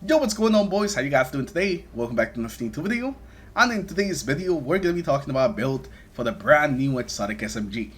Yo, what's going on, boys? How you guys doing today? Welcome back to another Stream 2 video. And in today's video, we're going to be talking about a build for the brand new exotic SMG.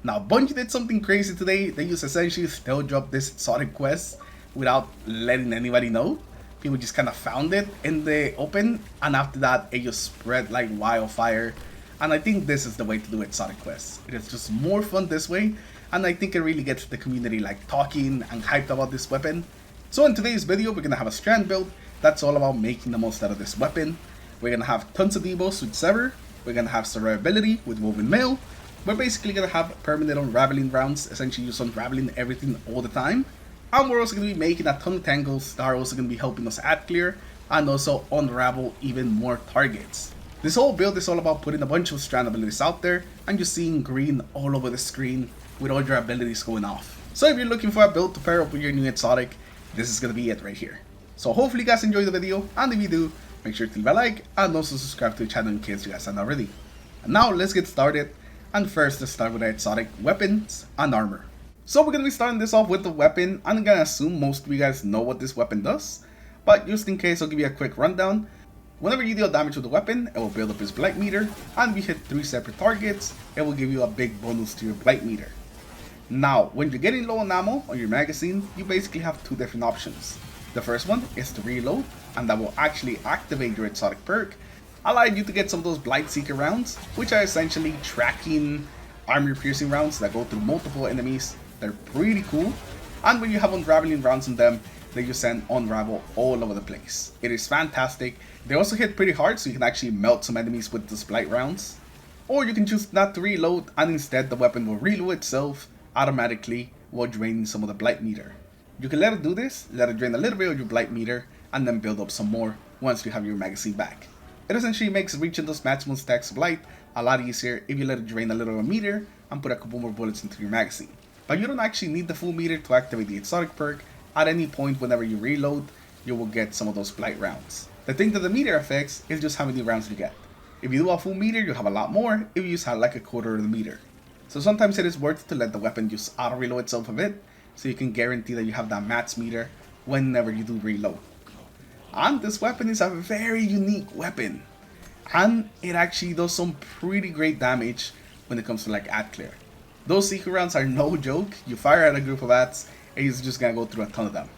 Now, Bungie did something crazy today. They used essentially still drop this exotic quest without letting anybody know. People just kind of found it in the open, and after that, it just spread like wildfire. And I think this is the way to do exotic quests. It is just more fun this way, and I think it really gets the community like talking and hyped about this weapon. So in today's video, we're going to have a Strand build that's all about making the most out of this weapon. We're going to have tons of debuffs with Sever. We're going to have survivability with Woven Mail. We're basically going to have permanent unraveling rounds, essentially just unraveling everything all the time. And we're also going to be making a ton of tangles that are also going to be helping us add clear and also unravel even more targets. This whole build is all about putting a bunch of Strand abilities out there and just seeing green all over the screen with all your abilities going off. So if you're looking for a build to pair up with your new exotic, this is going to be it right here. So hopefully you guys enjoyed the video, and if you do, make sure to leave a like and also subscribe to the channel in case you guys haven't already. And now let's get started, and first let's start with our exotic weapons and armor. So we're going to be starting this off with the weapon. I'm going to assume most of you guys know what this weapon does, but just in case I'll give you a quick rundown. Whenever you deal damage with the weapon, it will build up its blight meter, and if you hit 3 separate targets, it will give you a big bonus to your blight meter. Now, when you're getting low on ammo on your magazine, you basically have 2 different options. The first one is to reload, and that will actually activate your exotic perk, allowing you to get some of those Blight Seeker rounds, which are essentially tracking armor piercing rounds that go through multiple enemies. They're pretty cool, and when you have unraveling rounds on them, they just send unravel all over the place. It is fantastic. They also hit pretty hard, so you can actually melt some enemies with those Blight rounds. Or you can choose not to reload, and instead the weapon will reload itself automatically while draining some of the blight meter. You can let it do this, let it drain a little bit of your blight meter, and then build up some more once you have your magazine back. It essentially makes reaching those maximum stacks of blight a lot easier if you let it drain a little of a meter and put a couple more bullets into your magazine. But you don't actually need the full meter to activate the exotic perk. At any point whenever you reload, you will get some of those blight rounds. The thing that the meter affects is just how many rounds you get. If you do a full meter, you'll have a lot more if you just have like a quarter of the meter. So sometimes it is worth it to let the weapon just auto-reload itself a bit, so you can guarantee that you have that max meter whenever you do reload. And this weapon is a very unique weapon, and it actually does some pretty great damage when it comes to like ad clear. Those Seeker rounds are no joke. You fire at a group of ads, and you're just gonna go through a ton of them.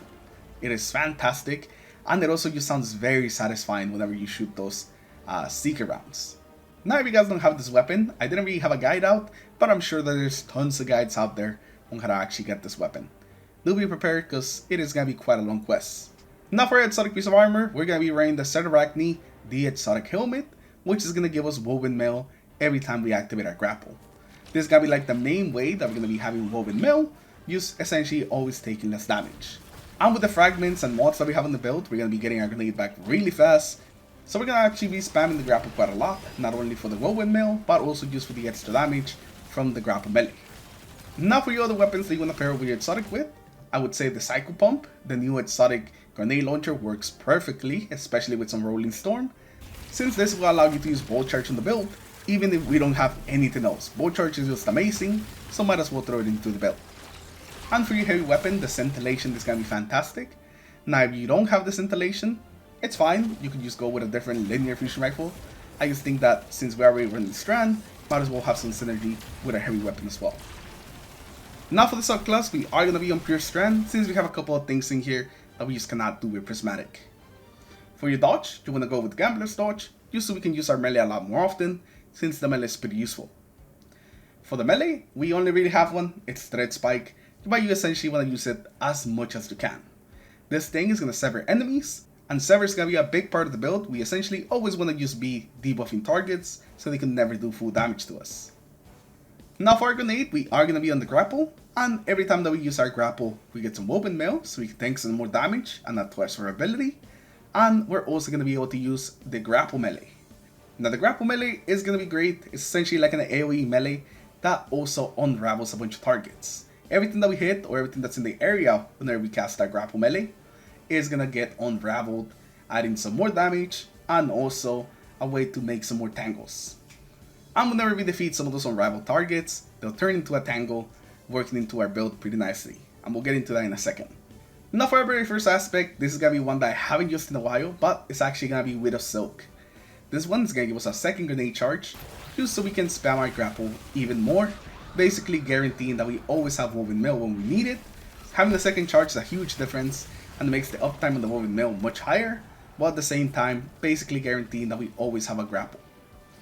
It is fantastic, and it also just sounds very satisfying whenever you shoot those Seeker rounds. Now, if you guys don't have this weapon, I didn't really have a guide out, but I'm sure that there's tons of guides out there on how to actually get this weapon. Do be prepared, because it is going to be quite a long quest. Now for our exotic piece of armor, we're going to be wearing the Arachne, the exotic helmet, which is going to give us Woven Mail every time we activate our grapple. This is going to be like the main way that we're going to be having Woven Mail, just essentially always taking less damage. And with the fragments and mods that we have on the build, we're going to be getting our grenade back really fast. So we're going to actually be spamming the grapple quite a lot, not only for the Woven Mail, but also just for the extra damage from the grapple melee. Now for your other weapons that you want to pair up with your exotic with, I would say the Cycle Pump, the new exotic grenade launcher, works perfectly, especially with some Rolling Storm, since this will allow you to use Bolt Charge on the build, even if we don't have anything else. Bolt Charge is just amazing, so might as well throw it into the build. And for your heavy weapon, the Scintillation is going to be fantastic. Now if you don't have the Scintillation, it's fine, you can just go with a different linear fusion rifle. I just think that since we already running Strand, might as well have some synergy with a heavy weapon as well. Now for the subclass, we are going to be on pure Strand, since we have a couple of things in here that we just cannot do with Prismatic. For your dodge, you want to go with Gambler's Dodge, just so we can use our melee a lot more often, since the melee is pretty useful. For the melee, we only really have one, it's Thread Spike, but you essentially want to use it as much as you can. This thing is going to sever enemies, and Sever is going to be a big part of the build. We essentially always want to just be debuffing targets so they can never do full damage to us. Now for our grenade, we are going to be on the grapple, and every time that we use our grapple, we get some Woven Mail, so we can take some more damage and add twice our ability. And we're also going to be able to use the grapple melee. Now the grapple melee is going to be great. It's essentially like an AoE melee that also unravels a bunch of targets. Everything that we hit, or everything that's in the area whenever we cast our grapple melee, is gonna get unraveled, adding some more damage and also a way to make some more tangles. And whenever we defeat some of those unraveled targets, they'll turn into a tangle, working into our build pretty nicely, and we'll get into that in a second. Now for our very first aspect, this is gonna be one that I haven't used in a while, but it's actually gonna be Widow's Silk. This one is gonna give us a second grenade charge, just so we can spam our grapple even more, basically guaranteeing that we always have Woven Mail when we need it. Having the second charge is a huge difference, and it makes the uptime on the Woven Mail much higher, but at the same time, basically guaranteeing that we always have a grapple.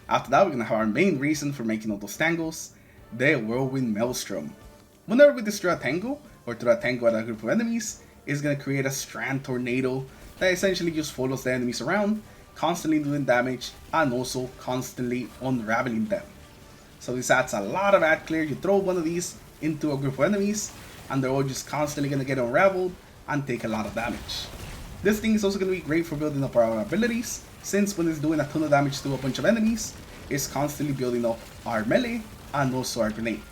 After that, we're gonna have our main reason for making all those tangles, the Whirlwind Maelstrom. Whenever we destroy a tangle, or throw a tangle at a group of enemies, it's gonna create a Strand tornado that essentially just follows the enemies around, constantly doing damage and also constantly unraveling them. So this adds a lot of ad clear. You throw one of these into a group of enemies and they're all just constantly gonna get unraveled and take a lot of damage. This thing is also gonna be great for building up our abilities, since when it's doing a ton of damage to a bunch of enemies, it's constantly building up our melee and also our grenade.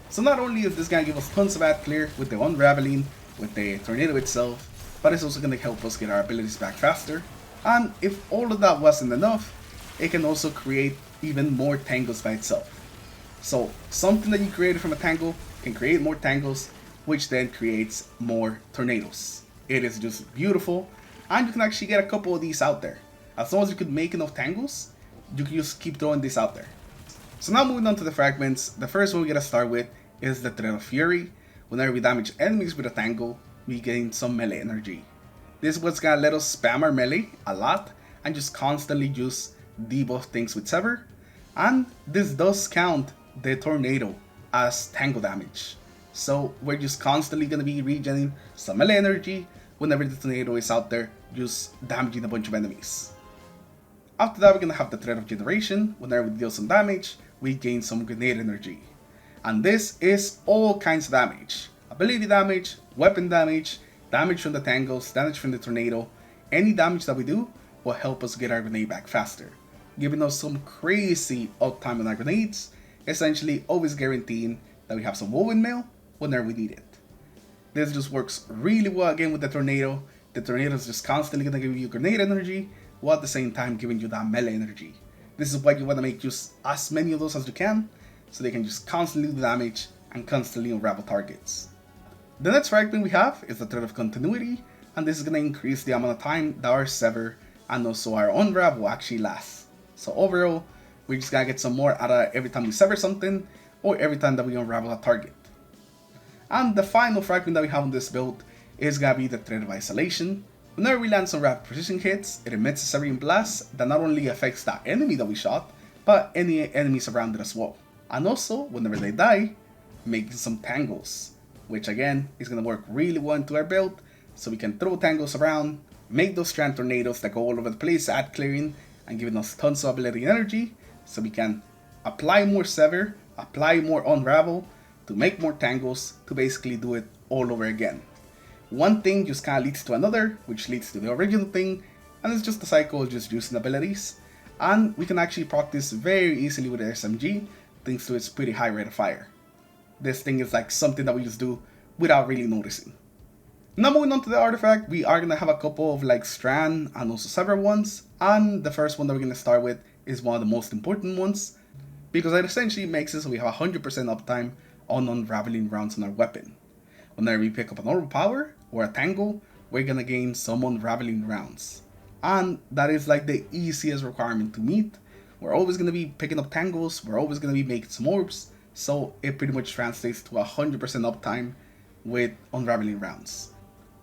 So not only is this gonna give us tons of ad clear with the unraveling, with the tornado itself, but it's also gonna help us get our abilities back faster. And if all of that wasn't enough, it can also create even more tangles by itself. So something that you created from a tangle can create more tangles, which then creates more tornadoes. It is just beautiful, and you can actually get a couple of these out there. As long as you could make enough tangles, you can just keep throwing this out there. So now moving on to the fragments, the first one we gotta start with is the Thread of Fury. Whenever we damage enemies with a tangle, we gain some melee energy. This is what's gonna let us spam our melee a lot and just constantly use debuff things with Sever. And this does count the tornado as tangle damage. So we're just constantly gonna be regenerating some melee energy whenever the tornado is out there, just damaging a bunch of enemies. After that, we're gonna have the Thread of Generation. Whenever we deal some damage, we gain some grenade energy. And this is all kinds of damage. Ability damage, weapon damage, damage from the tangles, damage from the tornado. Any damage that we do will help us get our grenade back faster, giving us some crazy uptime on our grenades, essentially always guaranteeing that we have some Woven Mail whenever we need it. This just works really well again with the tornado. The tornado is just constantly gonna give you grenade energy, while at the same time giving you that melee energy. This is why you wanna make just as many of those as you can, so they can just constantly do damage and constantly unravel targets. The next fragment we have is the Thread of Continuity, and this is gonna increase the amount of time that our Sever and also our Unravel actually lasts. So overall, we just gotta get some more out of every time we sever something, or every time that we unravel a target. And the final fragment that we have on this build is gonna be the Thread of Isolation. Whenever we land some rapid precision hits, it emits a Severing Blast that not only affects that enemy that we shot, but any enemies around it as well. And also, whenever they die, making some tangles, which again is going to work really well into our build, so we can throw tangles around, make those Strand tornadoes that go all over the place, ad clearing, and giving us tons of ability energy, so we can apply more Sever, apply more Unravel, to make more tangles, to basically do it all over again. One thing just kind of leads to another, which leads to the original thing, and it's just a cycle of just using abilities. And we can actually proc this very easily with the SMG, thanks to its pretty high rate of fire. This thing is like something that we just do without really noticing. Now moving on to the artifact, we are going to have a couple of like Strand and also Sever ones, and the first one that we're going to start with is one of the most important ones, because it essentially makes it so we have 100% uptime on unraveling rounds on our weapon. Whenever we pick up an overpower or a tangle, we're going to gain some unraveling rounds. And that is like the easiest requirement to meet. We're always going to be picking up tangles, we're always going to be making some orbs, so it pretty much translates to 100% uptime with unraveling rounds.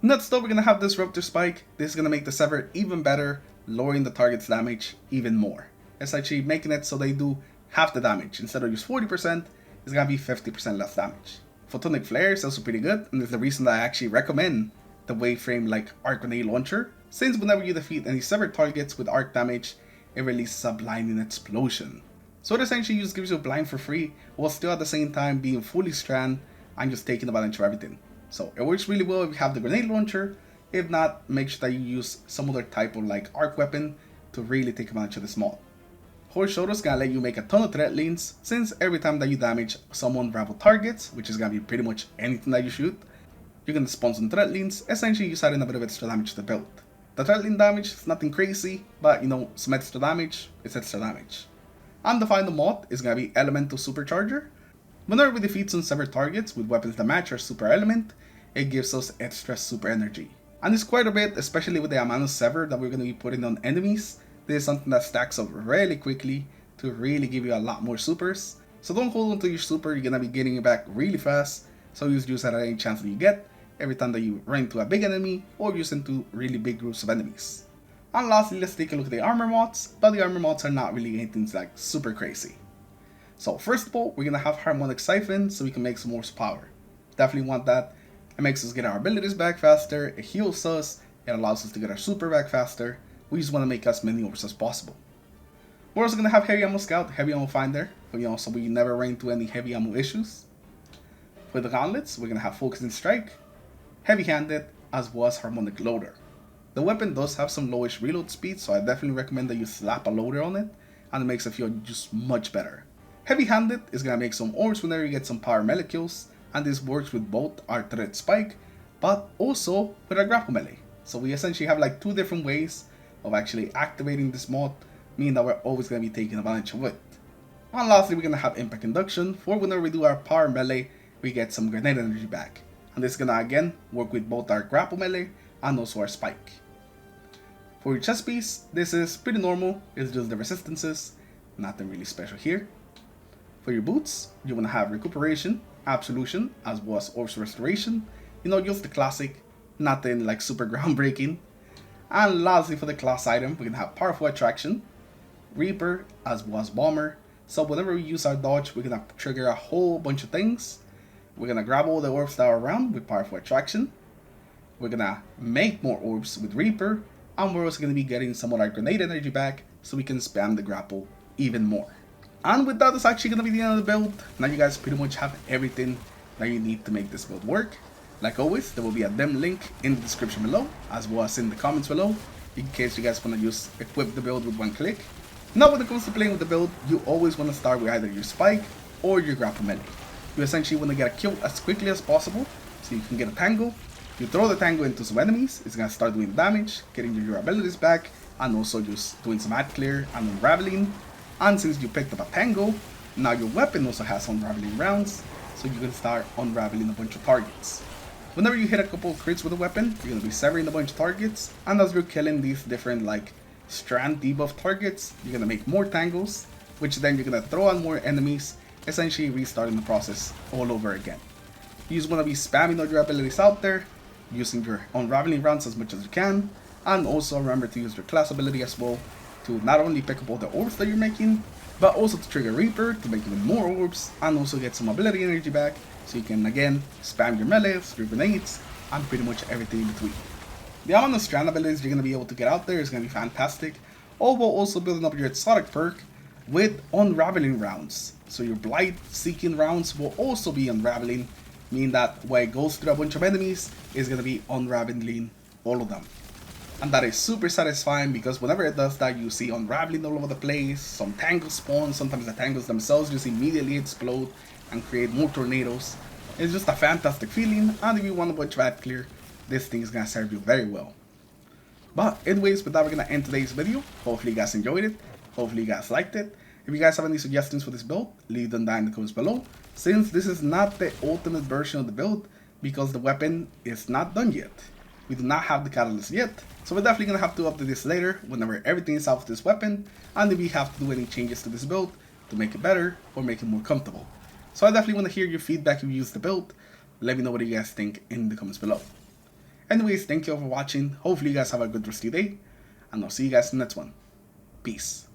Next up, we're going to have Disruptor Spike. This is going to make the Sever even better, lowering the target's damage even more. It's actually making it so they do half the damage. Instead of just 40%, it's going to be 50% less damage. Photonic Flare is also pretty good, and is the reason that I actually recommend the Waveframe like Arc Grenade Launcher, since whenever you defeat any Severed targets with arc damage, it releases a blinding explosion. So it essentially just gives you a blind for free, while still at the same time being fully Strand and just taking advantage of everything. So it works really well if you have the grenade launcher. If not, make sure that you use some other type of like arc weapon to really take advantage of this mod. Horse Shoulder is gonna let you make a ton of threat lanes, since every time that you damage some unraveled targets, which is gonna be pretty much anything that you shoot, you're gonna spawn some threat lanes, essentially just adding a bit of extra damage to the build. The threat lane damage is nothing crazy, but you know, some extra damage is extra damage. And the final mod is gonna be Elemental Supercharger. Whenever we defeat some severed targets with weapons that match our super element, it gives us extra super energy. And it's quite a bit, especially with the amount of sever that we're going to be putting on enemies. This is something that stacks up really quickly to really give you a lot more supers. So don't hold on to your super, you're going to be getting it back really fast. So use that at any chance that you get, every time that you run into a big enemy or use into really big groups of enemies. And lastly, let's take a look at the armor mods, but the armor mods are not really anything like super crazy. So first of all, we're going to have Harmonic Siphon so we can make some more power. Definitely want that. It makes us get our abilities back faster, it heals us, it allows us to get our super back faster. We just want to make as many orbs as possible. We're also going to have Heavy Ammo Scout, Heavy Ammo Finder, so we never run into any heavy ammo issues. For the gauntlets, we're going to have Focusing Strike, Heavy Handed, as well as Harmonic Loader. The weapon does have some lowish reload speed, so I definitely recommend that you slap a loader on it, and it makes it feel just much better. Heavy Handed is going to make some orbs whenever you get some power melee kills, and this works with both our Thread Spike, but also with our Grapple Melee. So we essentially have like two different ways of actually activating this mod, meaning that we're always going to be taking advantage of it. And lastly, we're going to have Impact Induction, for whenever we do our Power Melee, we get some grenade energy back. And this is going to again work with both our Grapple Melee and also our Spike. For your chest piece, this is pretty normal, it's just the resistances, nothing really special here. For your boots, you want to have Recuperation, Absolution, as well as Orbs Restoration, just the classic, nothing like super groundbreaking. And lastly, for the class item, we're going to have Powerful Attraction, Reaper, as well as Bomber. So whenever we use our dodge, we're going to trigger a whole bunch of things. We're going to grab all the orbs that are around with Powerful Attraction. We're going to make more orbs with Reaper, and we're also going to be getting some of our grenade energy back so we can spam the grapple even more. And with that, that's actually going to be the end of the build. Now you guys pretty much have everything that you need to make this build work. Like always, there will be a dim link in the description below, as well as in the comments below, in case you guys want to equip the build with one click. Now when it comes to playing with the build, you always want to start with either your Spike or your Grapple Melee. You essentially want to get a kill as quickly as possible, so you can get a tango. You throw the tango into some enemies, it's going to start doing damage, getting your abilities back, and also just doing some ad clear and unraveling. And since you picked up a tango, now your weapon also has unraveling rounds, so you can start unraveling a bunch of targets. Whenever you hit a couple of crits with a weapon, you're going to be severing a bunch of targets, and as you're killing these different like Strand debuff targets, you're going to make more tangos, which then you're going to throw on more enemies, essentially restarting the process all over again. You just want to be spamming all your abilities out there, using your unraveling rounds as much as you can, and also remember to use your class ability as well, to not only pick up all the orbs that you're making, but also to trigger Reaper to make even more orbs, and also get some ability energy back, so you can again spam your melees, your grenades, and pretty much everything in between. The amount of Strand abilities you're going to be able to get out there is going to be fantastic, all while also building up your exotic perk with unraveling rounds. So your blight seeking rounds will also be unraveling, meaning that when it goes through a bunch of enemies, it's going to be unraveling all of them. And that is super satisfying because whenever it does that, you see unraveling all over the place, some tangles spawn, sometimes the tangles themselves just immediately explode and create more tornadoes. It's just a fantastic feeling, and if you want a bunch of ad clear, this thing is going to serve you very well. But anyways, with that, we're going to end today's video. Hopefully you guys enjoyed it, hopefully you guys liked it. If you guys have any suggestions for this build, leave them down in the comments below, since this is not the ultimate version of the build because the weapon is not done yet. We do not have the catalyst yet, so we're definitely going to have to update this later whenever everything is out of this weapon, and if we have to do any changes to this build to make it better or make it more comfortable. So I definitely want to hear your feedback if you use the build. Let me know what you guys think in the comments below. Anyways, thank you all for watching, hopefully you guys have a good rest of your day, and I'll see you guys in the next one. Peace.